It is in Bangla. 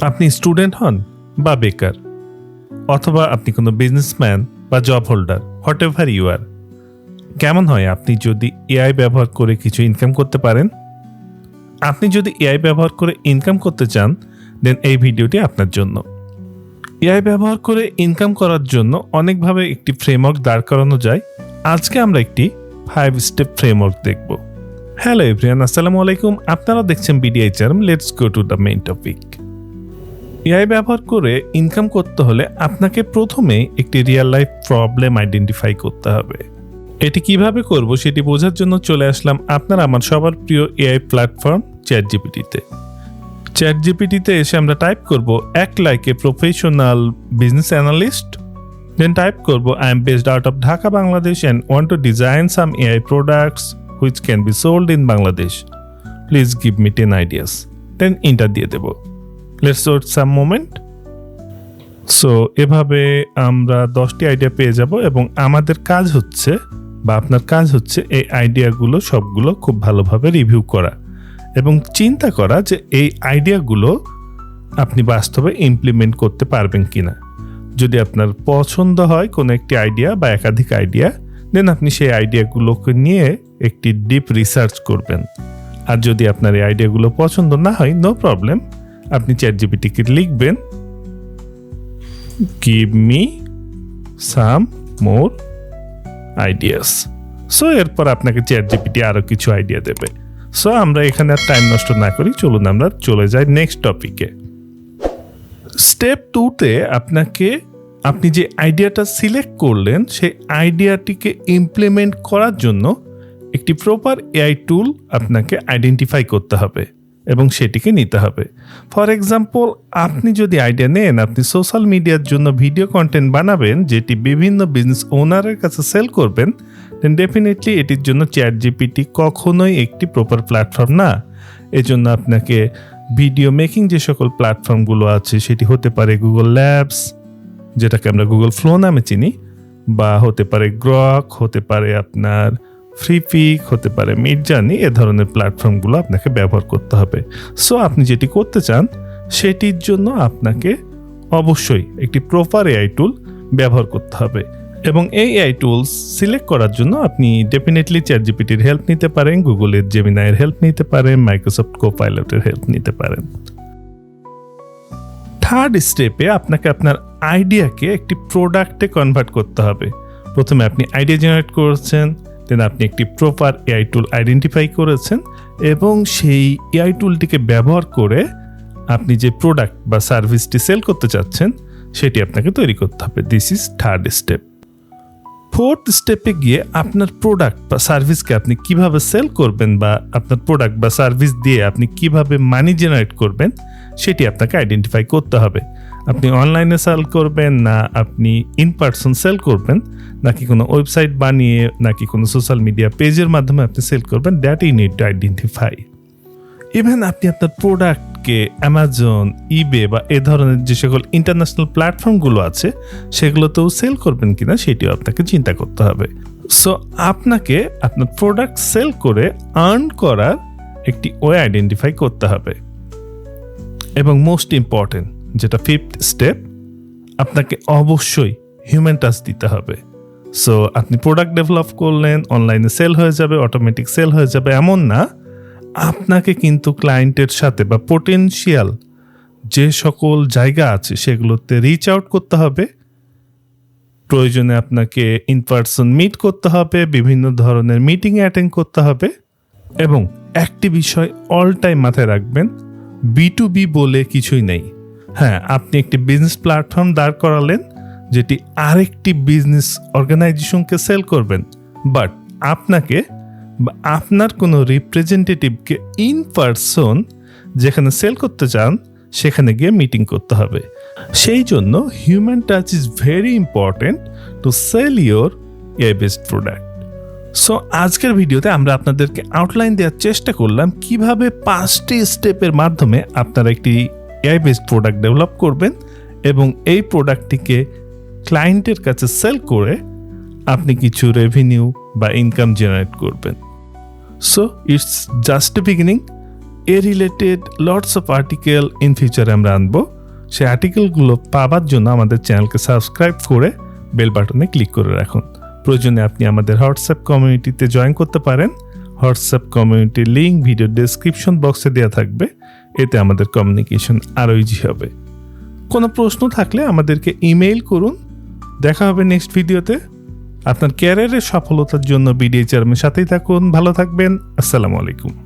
আপনি স্টুডেন্ট হন বা বেকার, অথবা আপনি কোনো বিজনেসম্যান বা job holder, whatever you are, কেমন হয় আপনি যদি এআই ব্যবহার করে কিছু ইনকাম করতে পারেন? আপনি যদি এআই ব্যবহার করে ইনকাম করতে চান, দেন এই ভিডিওটি আপনার জন্য। এআই ব্যবহার করে ইনকাম করার জন্য অনেকভাবে একটি ফ্রেমওয়ার্ক দাঁড় করানো যায়। আজকে আমরা একটি 5 স্টেপ ফ্রেমওয়ার্ক দেখব। হ্যালো এভরিওয়ান, আসসালামু আলাইকুম। আপনারা দেখছেন BDHRM. Let's go to the main topic. AI ব্যবহার করে ইনকাম করতে হলে আপনাকে প্রথমে একটি রিয়েল লাইফ প্রবলেম আইডেন্টিফাই করতে হবে। এটি কিভাবে করব সেটি বোঝার জন্য চলে আসলাম আপনার আমার সবার প্রিয় এআই প্ল্যাটফর্ম চ্যাটজিপিটিতে। চ্যাটজিপিটিতে এসে আমরা টাইপ করব act like a professional business analyst, then type করব I am based out of Dhaka, Bangladesh and want to design some AI products which can be sold in Bangladesh, please give me 10 ideas, then enter দিয়ে দেব। Let's wait some moment. So এভাবে আমরা 10টি আইডিয়া পেয়ে যাব এবং আমাদের কাজ হচ্ছে বা আপনার কাজ হচ্ছে এই আইডিয়াগুলো সবগুলো খুব ভালোভাবে রিভিউ করা এবং চিন্তা করা যে এই আইডিয়াগুলো আপনি বাস্তবে ইমপ্লিমেন্ট করতে পারবেন কিনা। যদি আপনার পছন্দ হয় কোনো একটি আইডিয়া বা একাধিক আইডিয়া, দেন আপনি সেই আইডিয়াগুলোকে নিয়ে একটি ডিপ রিসার্চ করবেন। আর যদি আপনার এই আইডিয়াগুলো পছন্দ না হয়, নো প্রবলেম, আপনি চ্যাটজিপিটিকে লিখবেন গিভ মি সাম মোর আইডিয়াস। সো এরপর আপনাকে চ্যাটজিপিটি আরও কিছু আইডিয়া দেবে। সো আমরা এখানে আর টাইম নষ্ট না করি, চলুন আমরা চলে যাই নেক্সট টপিকে। স্টেপ 2তে আপনি যে আইডিয়াটা সিলেক্ট করলেন সেই আইডিয়াটিকে ইমপ্লিমেন্ট করার জন্য একটি প্রপার এআই টুল আপনাকে আইডেন্টিফাই করতে হবে এবং সেটিকে নিতে হবে। ফর এক্সাম্পল, আপনি যদি আইডিয়া নেন আপনি সোশ্যাল মিডিয়ার জন্য ভিডিও কন্টেন্ট বানাবেন যেটি বিভিন্ন বিজনেস ওনারের কাছে সেল করবেন, দেন ডেফিনেটলি এটির জন্য চ্যাটজিপিটি কখনোই একটি প্রপার প্ল্যাটফর্ম না। এজন্য আপনাকে ভিডিও মেকিং যে সকল প্ল্যাটফর্মগুলো আছে সেটি হতে পারে গুগল ল্যাবস, যেটাকে আমরা গুগল ফ্লো নামে চিনি, বা হতে পারে গ্রক, হতে পারে আপনার ফ্রিপিক, হতে পারে মিডজার্নি, এ ধরনের প্ল্যাটফর্মগুলো আপনাকে ব্যবহার করতে হবে। সো আপনি যেটি করতে চান সেটির জন্য আপনাকে অবশ্যই একটি প্রপার এআই টুল ব্যবহার করতে হবে এবং এই এআই টুলস সিলেক্ট করার জন্য আপনি ডেফিনেটলি চ্যাটজিপিটির হেল্প নিতে পারেন, গুগলের জেমিনাইয়ের হেল্প নিতে পারেন, মাইক্রোসফট কোপাইলটের হেল্প নিতে পারেন। থার্ড স্টেপে আপনাকে আপনার আইডিয়াকে একটি প্রোডাক্টে কনভার্ট করতে হবে। প্রথমে আপনি আইডিয়া জেনারেট করেছেন, দেন আপনি একটি প্রপার এআই টুল আইডেন্টিফাই করেছেন এবং সেই এআই টুলটিকে ব্যবহার করে আপনি যে প্রোডাক্ট বা সার্ভিসটি সেল করতে চাচ্ছেন সেটি আপনাকে তৈরি করতে হবে। This is third step. Fourth স্টেপে গিয়ে আপনার প্রোডাক্ট বা সার্ভিসকে আপনি কিভাবে সেল করবেন বা আপনার প্রোডাক্ট বা সার্ভিস দিয়ে আপনি কিভাবে মানি জেনারেট করবেন সেটি আপনাকে আইডেন্টিফাই করতে হবে। আপনি অনলাইনে সেল করবেন না আপনি ইন পার্সন সেল করবেন, নাকি কোনো ওয়েবসাইট বানিয়ে, নাকি কোনো সোশ্যাল মিডিয়া পেজের মাধ্যমে আপনি সেল করবেন, that you need to identify. Even আপনি আপনার প্রোডাক্টকে অ্যামাজন, ইবে বা এ ধরনের যে সকল ইন্টারন্যাশনাল প্ল্যাটফর্মগুলো আছে সেগুলোতেও সেল করবেন কিনা সেটিও আপনাকে চিন্তা করতে হবে। সো আপনাকে আপনার প্রোডাক্ট সেল করে আর্ন করার একটি ওয়ে আইডেন্টিফাই করতে হবে এবং মোস্ট ইম্পর্টেন্ট যেটা ফিফথ স্টেপ, আপনাকে অবশ্যই হিউম্যান টাচ দিতে হবে। সো আপনি প্রোডাক্ট ডেভেলপ করলেন, অনলাইনে সেল হয়ে যাবে, অটোমেটিক সেল হয়ে যাবে এমন না। আপনাকে কিন্তু ক্লায়েন্টের সাথে বা পোটেনশিয়াল যে সকল জায়গা আছে সেগুলোতে রিচ আউট করতে হবে। প্রয়োজনে আপনাকে ইন পার্সন মিট করতে হবে, বিভিন্ন ধরনের মিটিং অ্যাটেন্ড করতে হবে এবং একটি বিষয় অল টাইম মাথায় রাখবেন, B2B বলে কিছুই নেই। হ্যাঁ, আপনি একটি বিজনেস প্ল্যাটফর্ম দাঁড় করালেন যেটি আরেকটি বিজনেস অর্গানাইজেশনকে সেল করবেন, বাট আপনাকে বা আপনার কোনো রিপ্রেজেন্টেটিভকে ইন পার্সন যেখানে সেল করতে চান সেখানে গিয়ে মিটিং করতে হবে। সেই জন্য human touch is very important to sell your AI based product. So আজকের ভিডিওতে আমরা আপনাদেরকে আউটলাইন দেওয়ার চেষ্টা করলাম কিভাবে 5টি স্টেপের মাধ্যমে আপনারা একটি এআই বেসড প্রোডাক্ট ডেভেলপ করবেন এবং এই প্রোডাক্টটিকে ক্লায়েন্টের কাছে সেল করে আপনি কিছু রেভিনিউ বা ইনকাম জেনারেট করবেন। So it's just a beginning. A related lots of article in ফিউচারে আমরা আনবো। সেই আর্টিকেলগুলো পাওয়ার জন্য আমাদের চ্যানেলকে সাবস্ক্রাইব করে বেল বাটনে ক্লিক করে রাখুন। প্রয়োজনে আপনি আমাদের হোয়াটসঅ্যাপ কমিউনিটিতে জয়েন করতে পারেন। হোয়াটসঅ্যাপ কমিউনিটির লিঙ্ক ভিডিও ডেসক্রিপশন বক্সে দেওয়া থাকবে। এতে আমাদের কমিউনিকেশন আরও ইজি হবে। কোনো প্রশ্ন থাকলে আমাদেরকে ইমেইল করুন। দেখা হবে নেক্সট ভিডিওতে। আপনার ক্যারিয়ারের সফলতার জন্য BDHRM এর সাথেই থাকুন। ভালো থাকবেন। আসসালামু আলাইকুম।